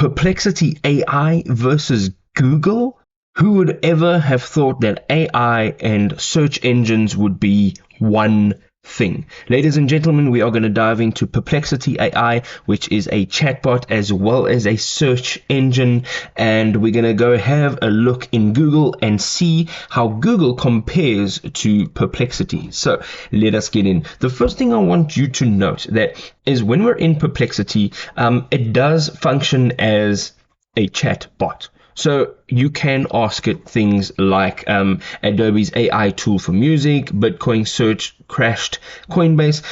Perplexity AI versus Google? Who would ever have thought that AI and search engines would be one thing? Ladies and gentlemen, we are going to dive into Perplexity AI, which is a chatbot as well as a search engine, and we're going to go have a look in Google and see how Google compares to Perplexity. So let us get in. The first thing I want you to note that is when we're in Perplexity, it does function as a chat bot. So you can ask it things like Adobe's AI tool for music, Bitcoin search crashed, Coinbase.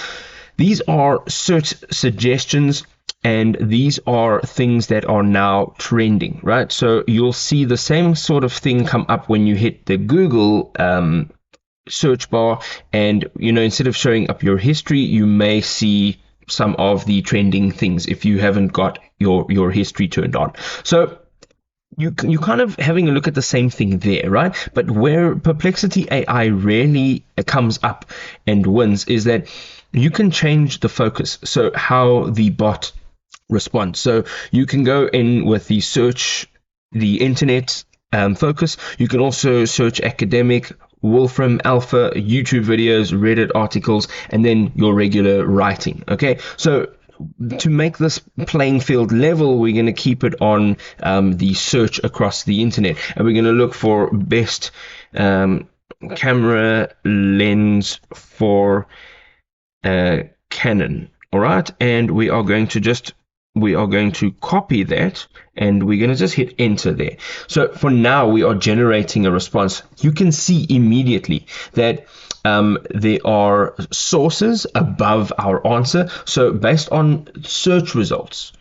These are search suggestions, and these are things that are now trending, right? So you'll see the same sort of thing come up when you hit the Google search bar, and instead of showing up your history, you may see some of the trending things if you haven't got your history turned on. So you kind of having a look at the same thing there, right? But where Perplexity AI really comes up and wins is that you can change the focus, so how the bot responds. So you can go in with the search, the internet focus. You can also search academic, Wolfram Alpha, YouTube videos, Reddit articles, and then your regular writing. Okay, so to make this playing field level, we're going to keep it on the search across the internet, and we're going to look for best camera lens for Canon. All right, and we are going to copy that, and we're going to just hit enter there. So for now, we are generating a response. You can see immediately that there are sources above our answer. So based on search results.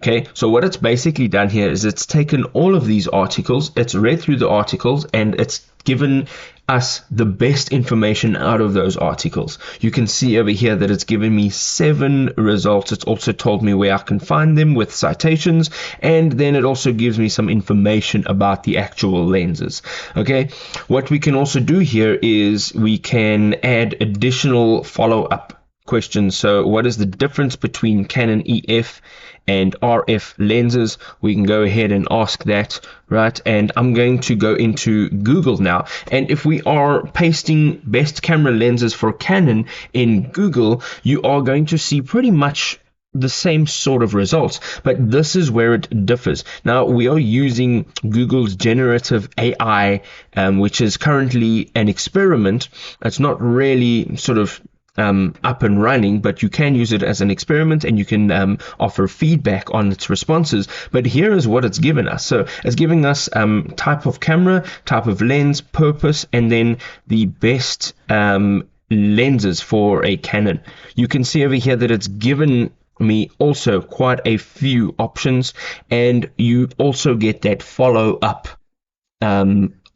Okay, so what it's basically done here is it's taken all of these articles, it's read through the articles, and it's given us the best information out of those articles. You can see over here that it's given me 7 results. It's also told me where I can find them with citations, and then it also gives me some information about the actual lenses. Okay, what we can also do here is we can add additional follow-up questions. So what is the difference between Canon EF and RF lenses? We can go ahead and ask that, right? And I'm going to go into Google now, and if we are pasting best camera lenses for Canon in Google, you are going to see pretty much the same sort of results, but this is where it differs. Now we are using Google's generative AI, which is currently an experiment. It's not really sort of up and running, but you can use it as an experiment, and you can offer feedback on its responses. But here is what it's given us. So it's giving us type of camera, type of lens, purpose, and then the best lenses for a Canon. You can see over here that it's given me also quite a few options, and you also get that follow up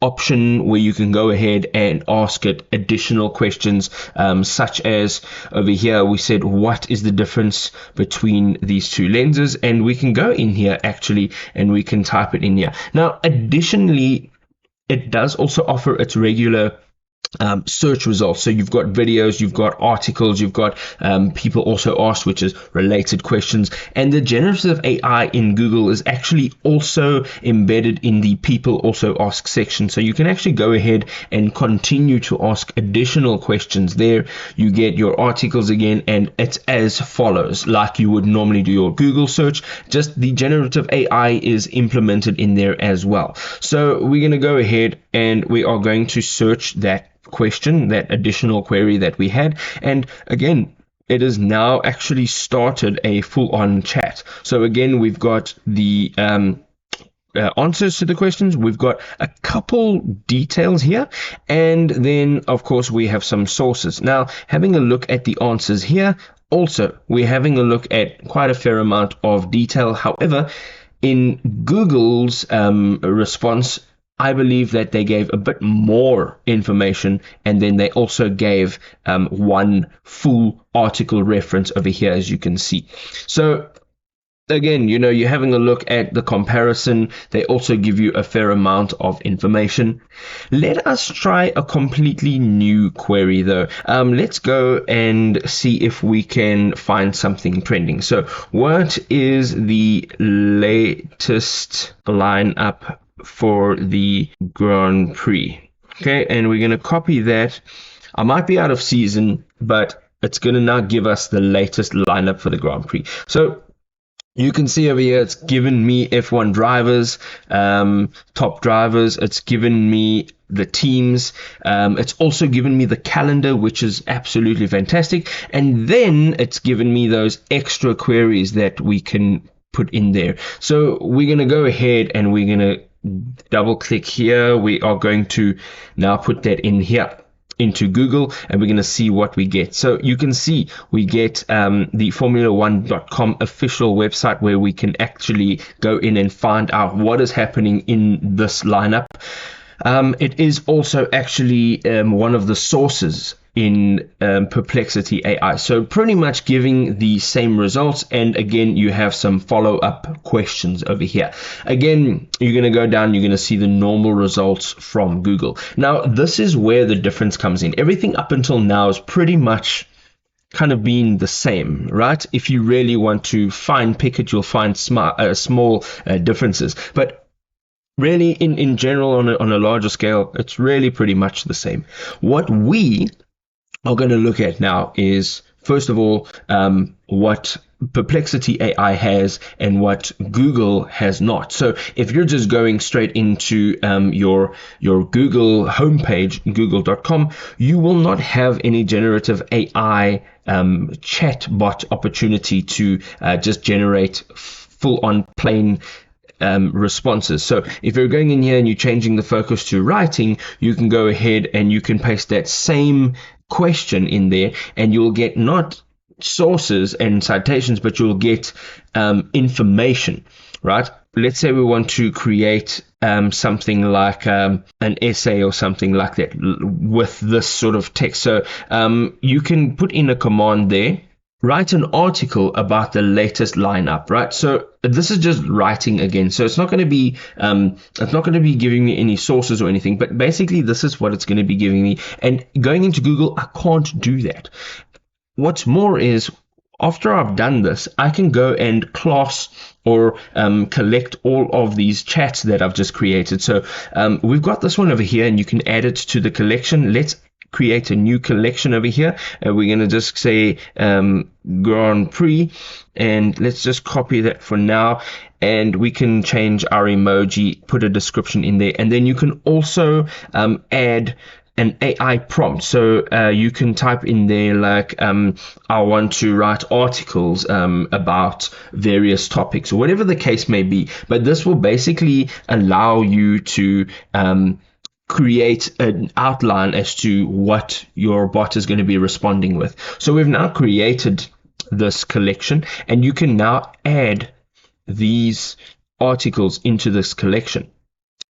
option where you can go ahead and ask it additional questions, such as over here we said what is the difference between these two lenses, and we can go in here actually and we can type it in here. Now additionally, it does also offer its regular search results. So you've got videos, you've got articles, you've got people also asked, which is related questions, and the generative AI in Google is actually also embedded in the people also ask section. So you can actually go ahead and continue to ask additional questions there. You get your articles again, and it's as follows, like you would normally do your Google search, just the generative AI is implemented in there as well. So we're going to go ahead and we are going to search that question, that additional query that we had, and again it is now actually started a full-on chat. So again, we've got the answers to the questions, we've got a couple details here, and then of course we have some sources. Now having a look at the answers here, also we're having a look at quite a fair amount of detail. However, in Google's response, I believe that they gave a bit more information, and then they also gave one full article reference over here, as you can see. So again, you're having a look at the comparison. They also give you a fair amount of information. Let us try a completely new query though. Let's go and see if we can find something trending. So what is the latest lineup for the Grand Prix? Okay, and we're going to copy that. I might be out of season, but it's going to now give us the latest lineup for the Grand Prix. So you can see over here, it's given me F1 drivers, top drivers. It's given me the teams. It's also given me the calendar, which is absolutely fantastic. And then it's given me those extra queries that we can put in there. So we're going to go ahead and we're going to double click here. We are going to now put that in here into Google, and we're going to see what we get. So you can see we get the Formula1.com official website, where we can actually go in and find out what is happening in this lineup. It is also actually one of the sources in Perplexity AI. So pretty much giving the same results. And again, you have some follow-up questions over here. Again, you're going to go down, you're going to see the normal results from Google. Now, this is where the difference comes in. Everything up until now is pretty much kind of being the same, right? If you really want to fine pick it, you'll find small differences. But really, in general, on a larger scale, it's really pretty much the same. What we are going to look at now is, first of all, what Perplexity AI has and what Google has not. So if you're just going straight into your Google homepage, google.com, you will not have any generative AI chatbot opportunity to just generate full-on plain responses. So if you're going in here and you're changing the focus to writing, you can go ahead and you can paste that same question in there, and you'll get not sources and citations, but you'll get information, right? Let's say we want to create something like an essay or something like that with this sort of text. So you can put in a command there, write an article about the latest lineup, right? So this is just writing again. So it's not going to be giving me any sources or anything, but basically this is what it's going to be giving me. And going into Google, I can't do that. What's more is, after I've done this, I can go and class or collect all of these chats that I've just created. So we've got this one over here, and you can add it to the collection. Let's create a new collection over here. We're going to just say Grand Prix, and let's just copy that for now, and we can change our emoji, put a description in there, and then you can also add an AI prompt. So you can type in there like, I want to write articles about various topics, or whatever the case may be. But this will basically allow you to create an outline as to what your bot is going to be responding with. So we've now created this collection, and you can now add these articles into this collection.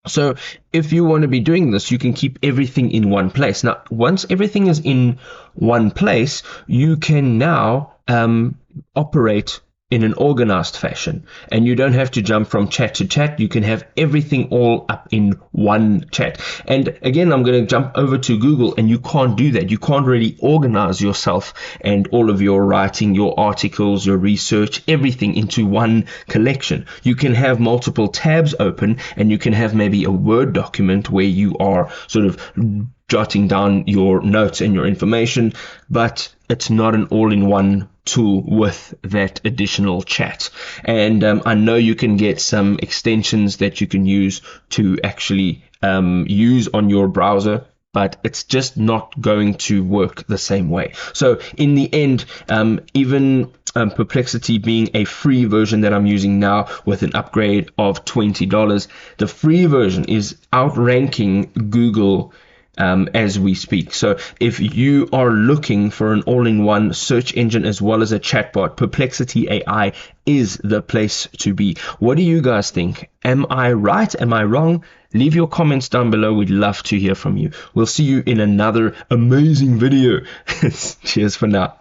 So if you want to be doing this, you can keep everything in one place. Now, once everything is in one place, you can now operate in an organized fashion, and you don't have to jump from chat to chat. You can have everything all up in one chat. And again, I'm going to jump over to Google, and you can't do that. You can't really organize yourself and all of your writing, your articles, your research, everything into one collection. You can have multiple tabs open, and you can have maybe a Word document where you are sort of jotting down your notes and your information, but it's not an all-in-one tool with that additional chat. And I know you can get some extensions that you can use to actually use on your browser, but it's just not going to work the same way. So in the end, even Perplexity being a free version that I'm using now with an upgrade of $20, the free version is outranking Google as we speak. So if you are looking for an all-in-one search engine as well as a chatbot, Perplexity AI is the place to be. What do you guys think? Am I right? Am I wrong? Leave your comments down below. We'd love to hear from you. We'll see you in another amazing video. Cheers for now.